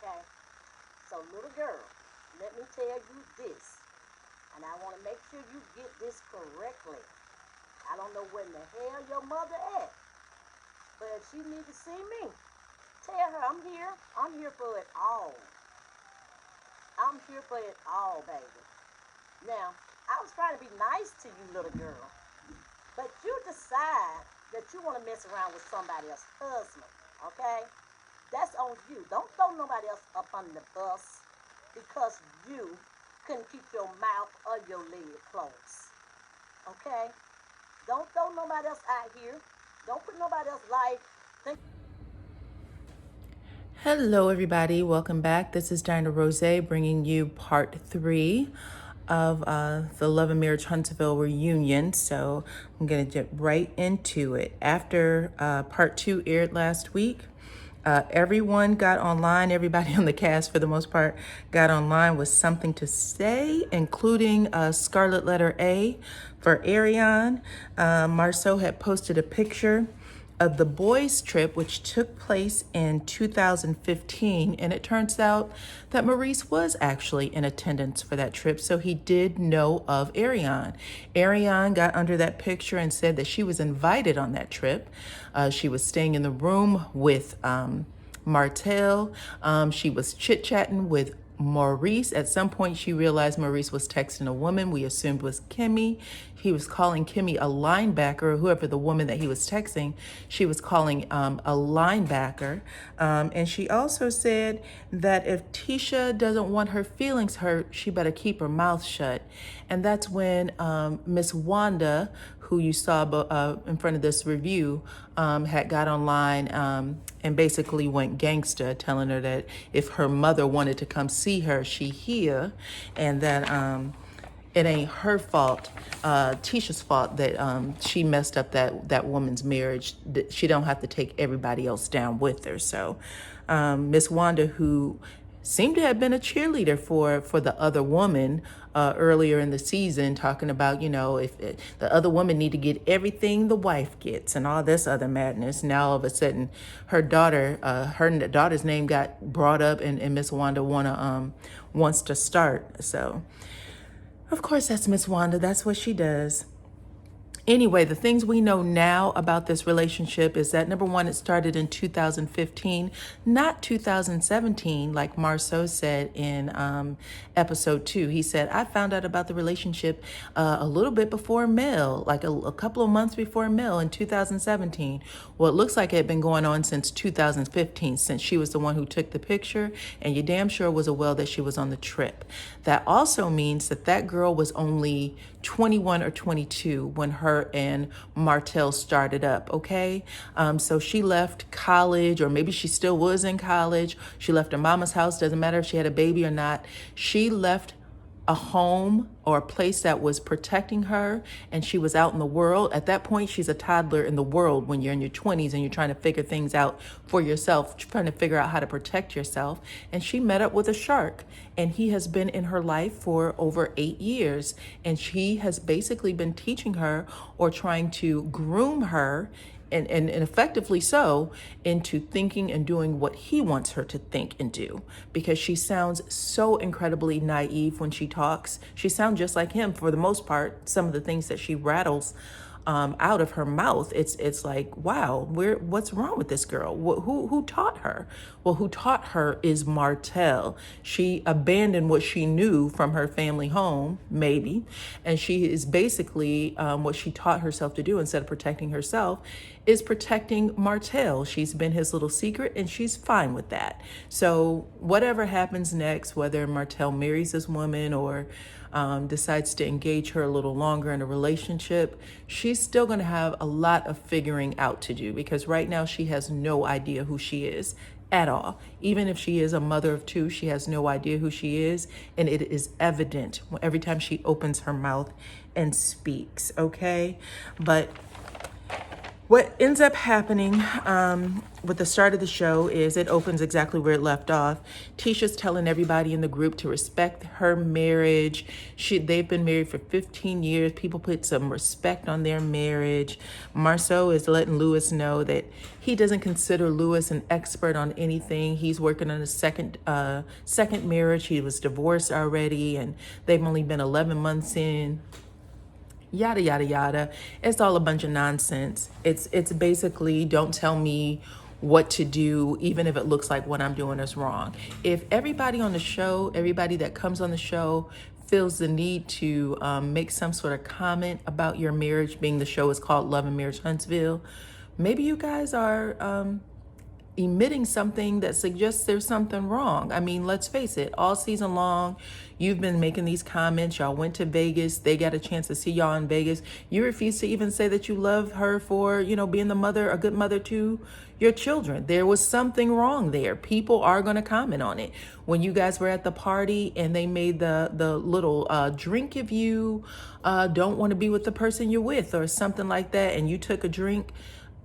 okay? So, little girl, let me tell you this, and I want to make sure you get this correctly. I don't know where in the hell your mother at, but if she need to see me, tell her I'm here. I'm here for it all. I'm here for it all, baby. Now, I was trying to be nice to you, little girl, but you decide that you want to mess around with somebody else's husband, okay? That's on you. Don't throw nobody else up under the bus because you couldn't keep your mouth or your lid closed, okay? Don't throw nobody else out here. Don't put nobody else's life. Hello, everybody. Welcome back. This is Dinah Rose bringing you part 3 of the Love and Marriage Huntsville reunion. So I'm going to get right into it. After part 2 aired last week, everyone got online. Everybody on the cast, for the most part, got online with something to say, including Scarlet Letter A for Ariane. Marceau had posted a picture of the boys' trip, which took place in 2015. And it turns out that Maurice was actually in attendance for that trip, so he did know of Ariane. Ariane got under that picture and said that she was invited on that trip. She was staying in the room with Martell. She was chit-chatting with Maurice. At some point, she realized Maurice was texting a woman we assumed was Kimmy. He was calling Kimmy a linebacker, whoever the woman that he was texting, she was calling a linebacker. And she also said that if Tisha doesn't want her feelings hurt, she better keep her mouth shut. And that's when Miss Wanda, who you saw in front of this review, had got online and basically went gangster, telling her that if her mother wanted to come see her, she here, and that it ain't her fault, Tisha's fault, that she messed up that woman's marriage. She don't have to take everybody else down with her. So Miss Wanda, who seemed to have been a cheerleader for the other woman earlier in the season, talking about, if the other woman need to get everything the wife gets and all this other madness. Now all of a sudden her daughter's name got brought up, and Miss Wanda wants to start. So of course that's Miss Wanda. That's what she does. Anyway, the things we know now about this relationship is that, number one, it started in 2015, not 2017, like Marceau said in episode 2. He said, I found out about the relationship a little bit before Mel, like a couple of months before Mel in 2017. Well, it looks like it had been going on since 2015, since she was the one who took the picture, and you damn sure was aware that she was on the trip. That also means that that girl was only 21 or 22 when her and Martell started up, okay? So she left college, or maybe she still was in college. She left her mama's house. Doesn't matter if she had a baby or not. She left a home or a place that was protecting her, and she was out in the world. At that point, she's a toddler in the world when you're in your 20s and you're trying to figure things out for yourself, trying to figure out how to protect yourself. And she met up with a shark, and he has been in her life for over 8 years. And she has basically been teaching her or trying to groom her, and effectively so, into thinking and doing what he wants her to think and do, because she sounds so incredibly naive when she talks. She sounds just like him for the most part. Some of the things that she rattles out of her mouth, it's like, wow, what's wrong with this girl? Who taught her? Well, who taught her is Martell. She abandoned what she knew from her family home, maybe, and she is basically what she taught herself to do, instead of protecting herself, is protecting Martell. She's been his little secret, and she's fine with that. So whatever happens next, whether Martell marries this woman or decides to engage her a little longer in a relationship, she's still going to have a lot of figuring out to do, because right now she has no idea who she is at all. Even if she is a mother of 2, she has no idea who she is, and it is evident every time she opens her mouth and speaks, okay? But What ends up happening with the start of the show is it opens exactly where it left off. Tisha's telling everybody in the group to respect her marriage. They've been married for 15 years. People put some respect on their marriage. Marceau is letting Louis know that he doesn't consider Louis an expert on anything. He's working on a second marriage. He was divorced already, and they've only been 11 months in. Yada yada yada. It's all a bunch of nonsense. It's basically, don't tell me what to do, even if it looks like what I'm doing is wrong. If everybody on the show, everybody that comes on the show feels the need to make some sort of comment about your marriage, being the show is called Love and Marriage Huntsville, maybe you guys are emitting something that suggests there's something wrong. I mean, let's face it, all season long, you've been making these comments. Y'all went to Vegas. They got a chance to see y'all in Vegas. You refuse to even say that you love her for, being the mother, a good mother to your children. There was something wrong there. People are going to comment on it. When you guys were at the party and they made the little drink if you don't want to be with the person you're with or something like that, and you took a drink,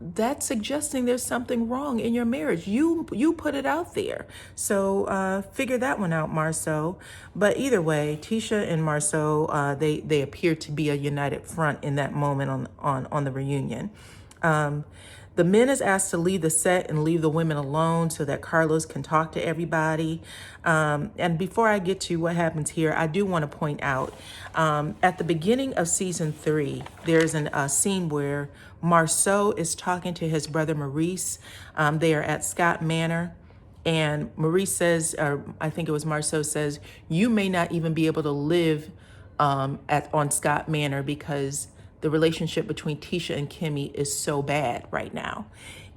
that's suggesting there's something wrong in your marriage. You put it out there. So figure that one out, Marceau. But either way, Tisha and Marceau, they appear to be a united front in that moment on the reunion. The men is asked to leave the set and leave the women alone so that Carlos can talk to everybody. And before I get to what happens here, I do want to point out at the beginning of season 3, there's a scene where Marceau is talking to his brother Maurice. They are at Scott Manor. And Maurice says, or I think it was Marceau says, you may not even be able to live on Scott Manor because the relationship between Tisha and Kimmy is so bad right now.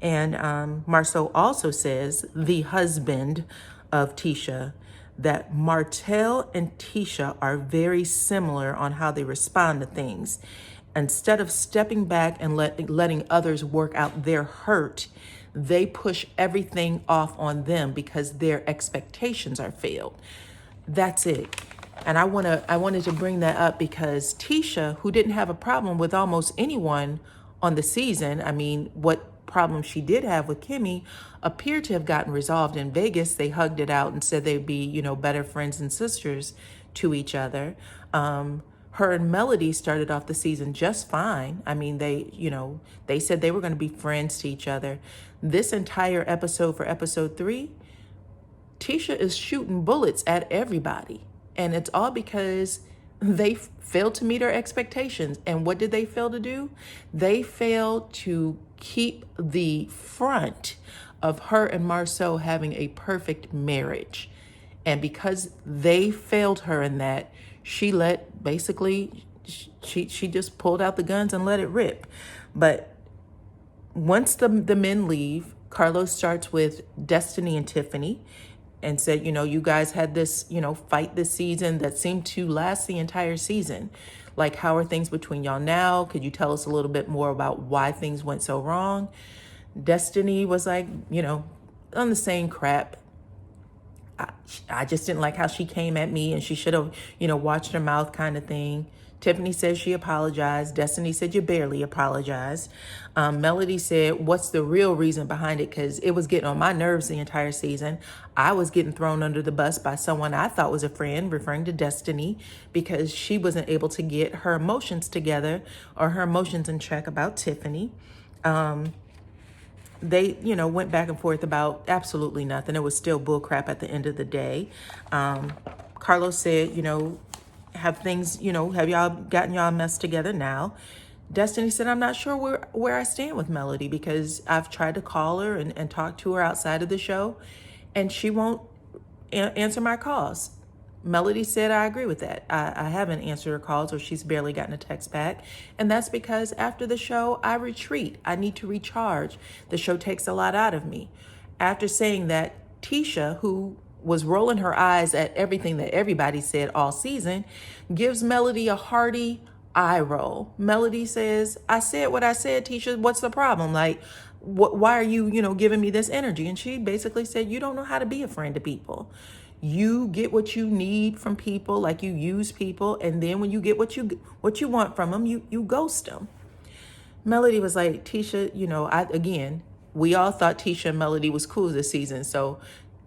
And Marceau also says, the husband of Tisha, that Martel and Tisha are very similar on how they respond to things. Instead of stepping back and letting others work out their hurt, they push everything off on them because their expectations are failed. That's it. And I wanted to bring that up because Tisha, who didn't have a problem with almost anyone on the season, I mean, what problem she did have with Kimmy appeared to have gotten resolved in Vegas. They hugged it out and said they'd be, better friends and sisters to each other. Her and Melody started off the season just fine. I mean, they said they were going to be friends to each other. This entire episode, for episode 3, Tisha is shooting bullets at everybody. And it's all because they failed to meet her expectations. And what did they fail to do? They failed to keep the front of her and Marceau having a perfect marriage. And because they failed her in that, she just pulled out the guns and let it rip. But once the men leave, Carlos starts with Destiny and Tiffany and said, you guys had this, fight this season that seemed to last the entire season. Like, how are things between y'all now? Could you tell us a little bit more about why things went so wrong? Destiny was like, on the same crap. I just didn't like how she came at me and she should have, watched her mouth kind of thing. Tiffany says she apologized. Destiny said you barely apologized. Melody said, what's the real reason behind it? Because it was getting on my nerves the entire season. I was getting thrown under the bus by someone I thought was a friend, referring to Destiny, because she wasn't able to get her emotions together or her emotions in check about Tiffany. They, went back and forth about absolutely nothing. It was still bullcrap at the end of the day. Carlos said, have things, have y'all gotten y'all mess together now? Destiny said, I'm not sure where I stand with Melody because I've tried to call her and talk to her outside of the show and she won't answer my calls. Melody said, I agree with that. I haven't answered her calls or she's barely gotten a text back. And that's because after the show, I retreat. I need to recharge. The show takes a lot out of me. After saying that, Tisha, who was rolling her eyes at everything that everybody said all season, gives Melody a hearty eye roll. Melody says, I said what I said, Tisha. What's the problem? Like, why are you, giving me this energy? And she basically said, you don't know how to be a friend to people. You get what you need from people, like you use people, and then when you get what you want from them, you ghost them. Melody was like, Tisha, we all thought Tisha and Melody was cool this season. So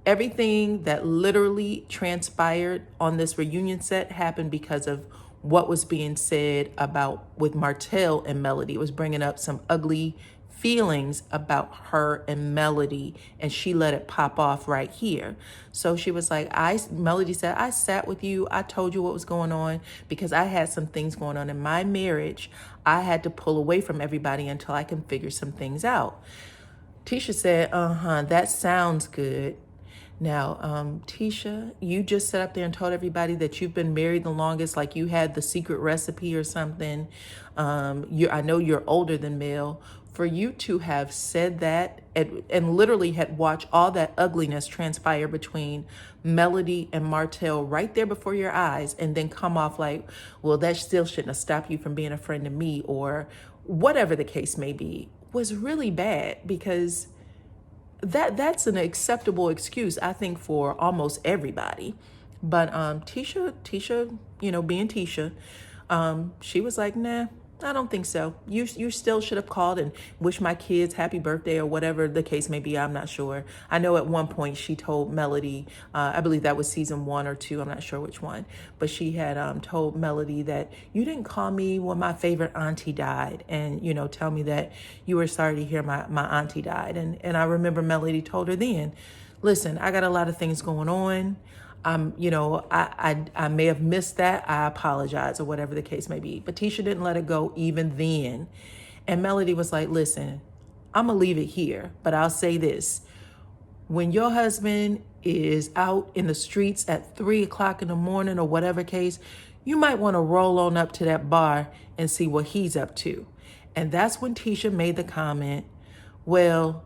everything that literally transpired on this reunion set happened because of what was being said about with Martell and Melody. It was bringing up some ugly feelings about her and Melody, and she let it pop off right here. So she was like, Melody said, I sat with you. I told you what was going on because I had some things going on in my marriage. I had to pull away from everybody until I can figure some things out. Tisha said, that sounds good. Now, Tisha, you just sat up there and told everybody that you've been married the longest, like you had the secret recipe or something. I know you're older than Mel. For you to have said that and literally had watched all that ugliness transpire between Melody and Martell right there before your eyes, and then come off like, well, that still shouldn't have stopped you from being a friend to me, or whatever the case may be, was really bad, because that's an acceptable excuse, I think, for almost everybody. But Tisha, being Tisha, she was like, nah, I don't think so. You still should have called and wished my kids happy birthday or whatever the case may be. I'm not sure. I know at one point she told Melody, I believe that was season 1 or 2. I'm not sure which one, but she had told Melody that you didn't call me when my favorite auntie died, and tell me that you were sorry to hear my auntie died. And I remember Melody told her then, listen, I got a lot of things going on. I may have missed that. I apologize, or whatever the case may be. But Tisha didn't let it go even then. And Melody was like, listen, I'm going to leave it here, but I'll say this. When your husband is out in the streets at 3:00 in the morning or whatever case, you might want to roll on up to that bar and see what he's up to. And that's when Tisha made the comment, well,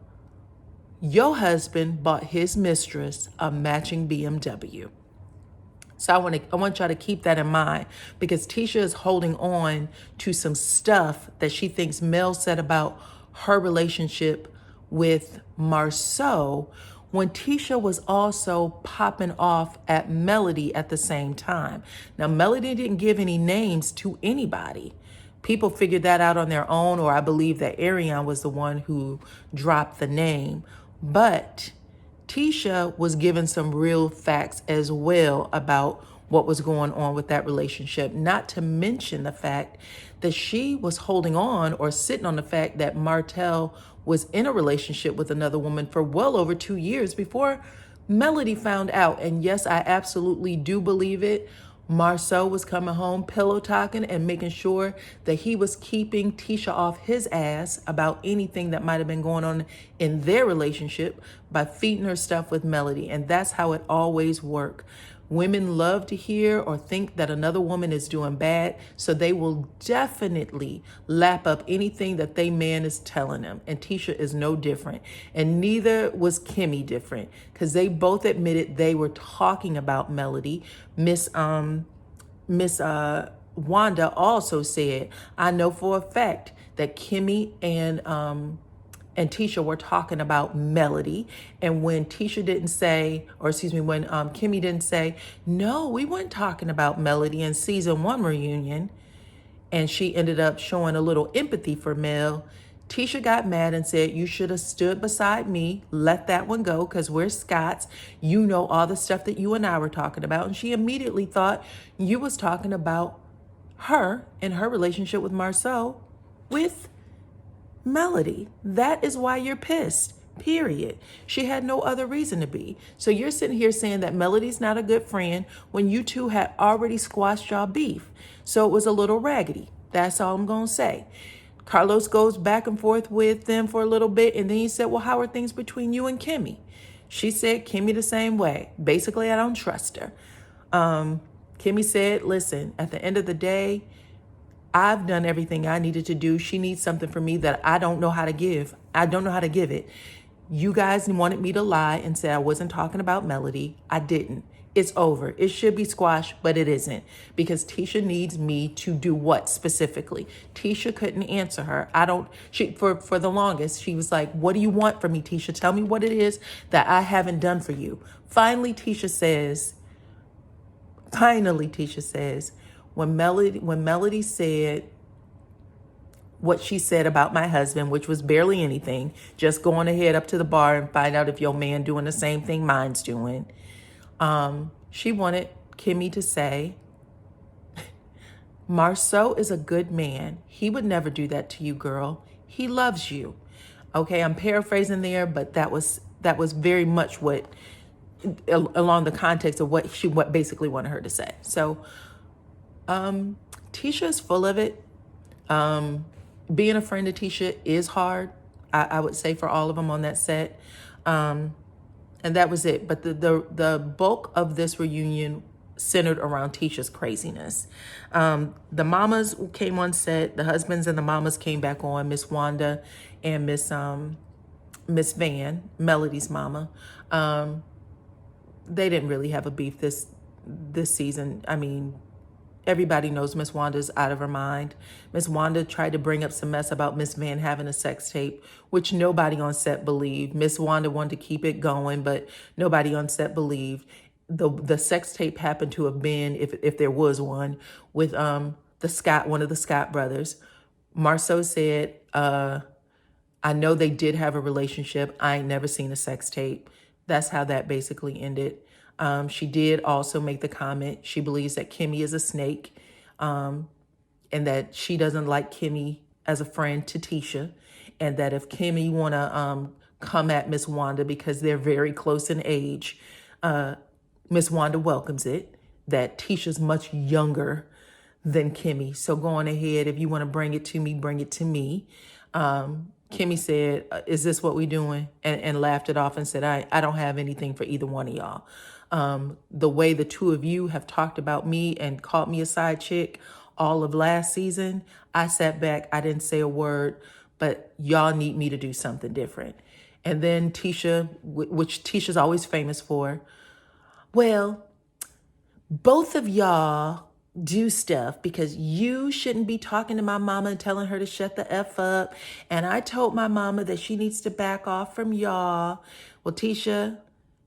your husband bought his mistress a matching BMW. So I want y'all to keep that in mind, because Tisha is holding on to some stuff that she thinks Mel said about her relationship with Marceau, when Tisha was also popping off at Melody at the same time. Now, Melody didn't give any names to anybody. People figured that out on their own, or I believe that Ariane was the one who dropped the name. But Tisha was given some real facts as well about what was going on with that relationship, not to mention the fact that she was holding on or sitting on the fact that Martell was in a relationship with another woman for well over 2 years before Melody found out. And yes, I absolutely do believe it. Marceau was coming home pillow talking and making sure that he was keeping Tisha off his ass about anything that might have been going on in their relationship by feeding her stuff with Melody. And that's how it always worked. Women love to hear or think that another woman is doing bad, so they will definitely lap up anything that they man is telling them. And Tisha is no different. And neither was Kimmy different, because they both admitted they were talking about Melody. Miss Wanda also said, I know for a fact that Kimmy and Tisha were talking about Melody. And when Tisha didn't say, or excuse me, when Kimmy didn't say, no, we weren't talking about Melody in season 1 reunion, and she ended up showing a little empathy for Mel, Tisha got mad and said, you should have stood beside me, let that one go, because we're Scots. You know all the stuff that you and I were talking about. And she immediately thought you was talking about her and her relationship with Marceau with Melody. That is why you're pissed, period. She had no other reason to be. So you're sitting here saying that Melody's not a good friend when you two had already squashed y'all beef. So it was a little raggedy. That's all I'm going to say. Carlos goes back and forth with them for a little bit, and then he said, well, how are things between you and Kimmy? She said, Kimmy the same way. Basically, I don't trust her. Kimmy said, listen, at the end of the day, I've done everything I needed to do. She needs something from me that I don't know how to give. I don't know how to give it. You guys wanted me to lie and say I wasn't talking about Melody. I didn't. It's over. It should be squashed, but it isn't, because Tisha needs me to do what specifically? Tisha couldn't answer her. For the longest, she was like, what do you want from me, Tisha? Tell me what it is that I haven't done for you. Finally, Tisha says, when Melody said, what she said about my husband, which was barely anything. Just going ahead up to the bar and find out if your man doing the same thing mine's doing. She wanted Kimmy to say, Marceau is a good man. He would never do that to you, girl. He loves you. Okay, I'm paraphrasing there, but that was very much what along the context of what she basically wanted her to say. So Tisha is full of it. Being a friend of Tisha is hard. I would say for all of them on that set. And that was it. But the bulk of this reunion centered around Tisha's craziness. The mamas came on set. The husbands and the mamas came back on. Miss Wanda and Miss Van, Melody's mama. They didn't really have a beef this season. I mean, everybody knows Miss Wanda's out of her mind. Miss Wanda tried to bring up some mess about Miss Van having a sex tape, which nobody on set believed. Miss Wanda wanted to keep it going, but nobody on set believed. The sex tape happened to have been, if there was one, with one of the Scott brothers. Marceau said, I know they did have a relationship. I ain't never seen a sex tape. That's how that basically ended. She did also make the comment, she believes that Kimmy is a snake, and that she doesn't like Kimmy as a friend to Tisha, and that if Kimmy want to come at Miss Wanda because they're very close in age, Miss Wanda welcomes it, that Tisha's much younger than Kimmy. So going ahead, if you want to bring it to me, bring it to me. Kimmy said, is this what we doing? And laughed it off and said, I don't have anything for either one of y'all. The way the two of you have talked about me and called me a side chick all of last season, I sat back, I didn't say a word, but y'all need me to do something different. And then Tisha, which Tisha's always famous for, well, both of y'all do stuff because you shouldn't be talking to my mama and telling her to shut the F up. And I told my mama that she needs to back off from y'all. Well, Tisha,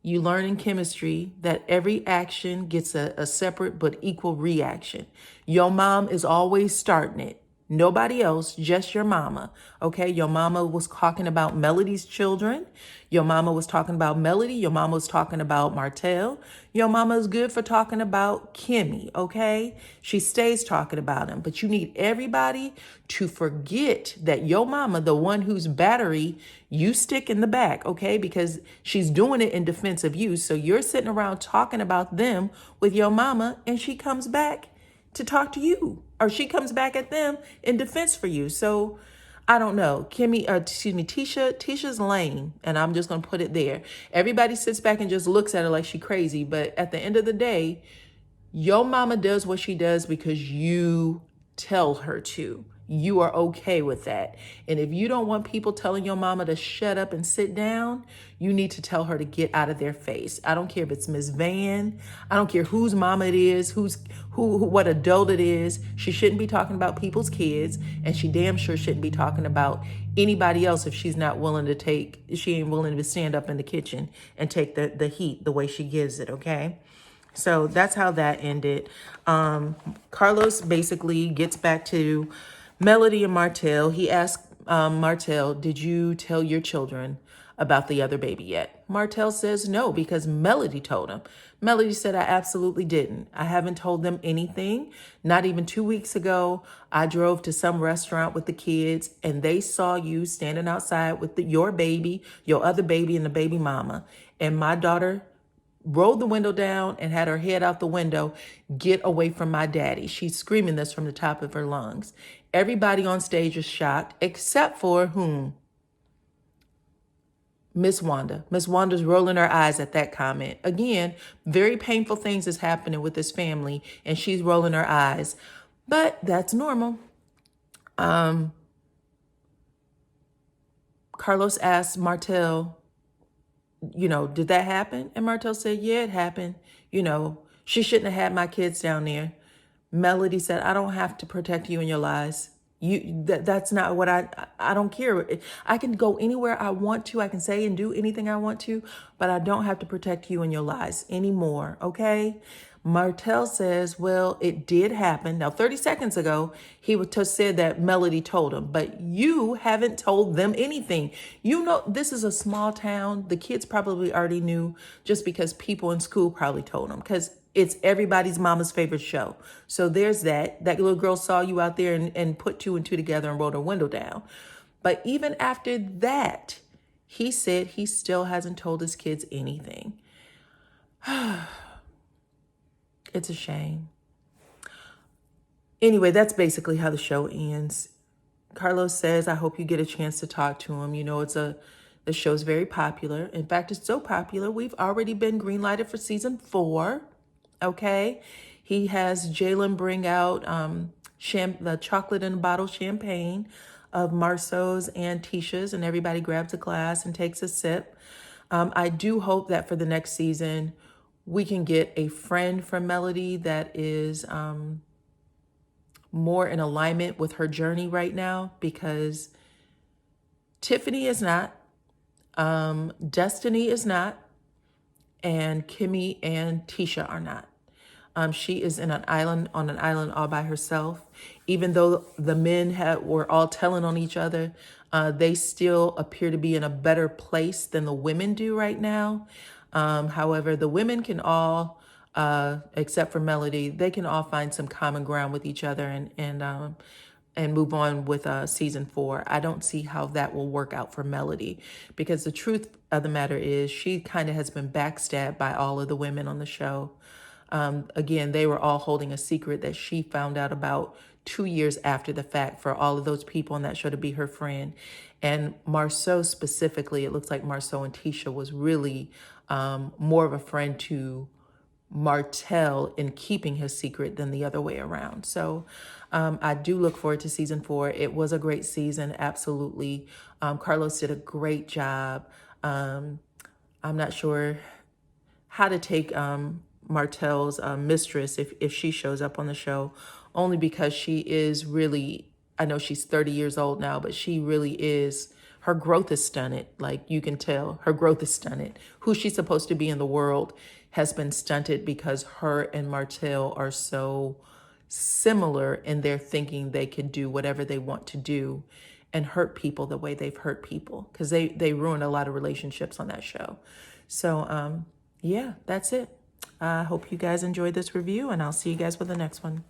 you learn in chemistry that every action gets a separate but equal reaction. Your mom is always starting it. Nobody else, just your mama. Okay, your mama was talking about Melody's children. Your mama was talking about Melody. Your mama was talking about Martell. Your mama is good for talking about Kimmy, okay? She stays talking about him. But you need everybody to forget that your mama, the one whose battery you stick in the back, okay? Because she's doing it in defense of you. So you're sitting around talking about them with your mama, and she comes back to talk to you, or she comes back at them in defense for you. So I don't know. Tisha's lame, and I'm just going to put it there. Everybody sits back and just looks at her like she's crazy. But at the end of the day, your mama does what she does because you tell her to. You are okay with that. And if you don't want people telling your mama to shut up and sit down, you need to tell her to get out of their face. I don't care if it's Miss Van. I don't care whose mama it is, what adult it is. She shouldn't be talking about people's kids, and she damn sure shouldn't be talking about anybody else if she ain't willing to stand up in the kitchen and take the heat the way she gives it, okay? So that's how that ended. Carlos basically gets back to Melody and Martell. He asked Martell, did you tell your children about the other baby yet? Martell says no, because Melody told him. Melody said, I absolutely didn't. I haven't told them anything. Not even 2 weeks ago, I drove to some restaurant with the kids and they saw you standing outside with your baby, your other baby, and the baby mama. And my daughter rolled the window down and had her head out the window, get away from my daddy. She's screaming this from the top of her lungs. Everybody on stage is shocked, except for whom? Miss Wanda. Miss Wanda's rolling her eyes at that comment. Again, very painful things is happening with this family, and she's rolling her eyes. But that's normal. Carlos asked Martell, did that happen? And Martell said, yeah, it happened. She shouldn't have had my kids down there. Melody said, I don't have to protect you and your lies. That's not what I don't care. I can go anywhere I want to. I can say and do anything I want to, but I don't have to protect you and your lies anymore. Okay. Martell says, well, it did happen. Now, 30 seconds ago, he said that Melody told him, but you haven't told them anything. You know, this is a small town. The kids probably already knew just because people in school probably told them, because it's everybody's mama's favorite show. So there's that. That little girl saw you out there and put two and two together and rolled her window down. But even after that, he said he still hasn't told his kids anything. It's a shame. Anyway, that's basically how the show ends. Carlos says, I hope you get a chance to talk to him. You know, the show's very popular. In fact, it's so popular, we've already been greenlighted for season 4. Okay. He has Jalen bring out the chocolate in a bottle champagne of Marceau's and Tisha's, and everybody grabs a glass and takes a sip. I do hope that for the next season, we can get a friend from Melody that is more in alignment with her journey right now, because Tiffany is not, Destiny is not, and Kimmy and Tisha are not. She is on an island all by herself. Even though the men were all telling on each other, they still appear to be in a better place than the women do right now. However, the women can all, except for Melody, they can all find some common ground with each other and move on with season 4. I don't see how that will work out for Melody, because the truth of the matter is she kind of has been backstabbed by all of the women on the show. Again, they were all holding a secret that she found out about 2 years after the fact for all of those people on that show to be her friend. And Marceau specifically, it looks like Marceau and Tisha was really more of a friend to Martell in keeping his secret than the other way around. So I do look forward to season 4. It was a great season, absolutely. Carlos did a great job. I'm not sure how to take Martell's mistress if she shows up on the show, only because she is really, I know she's 30 years old now, but she really is, her growth is stunted. Like, you can tell her growth is stunted. Who she's supposed to be in the world has been stunted because her and Martell are so similar in their thinking they can do whatever they want to do and hurt people the way they've hurt people, because they ruined a lot of relationships on that show. So yeah, that's it. I hope you guys enjoyed this review, and I'll see you guys with the next one.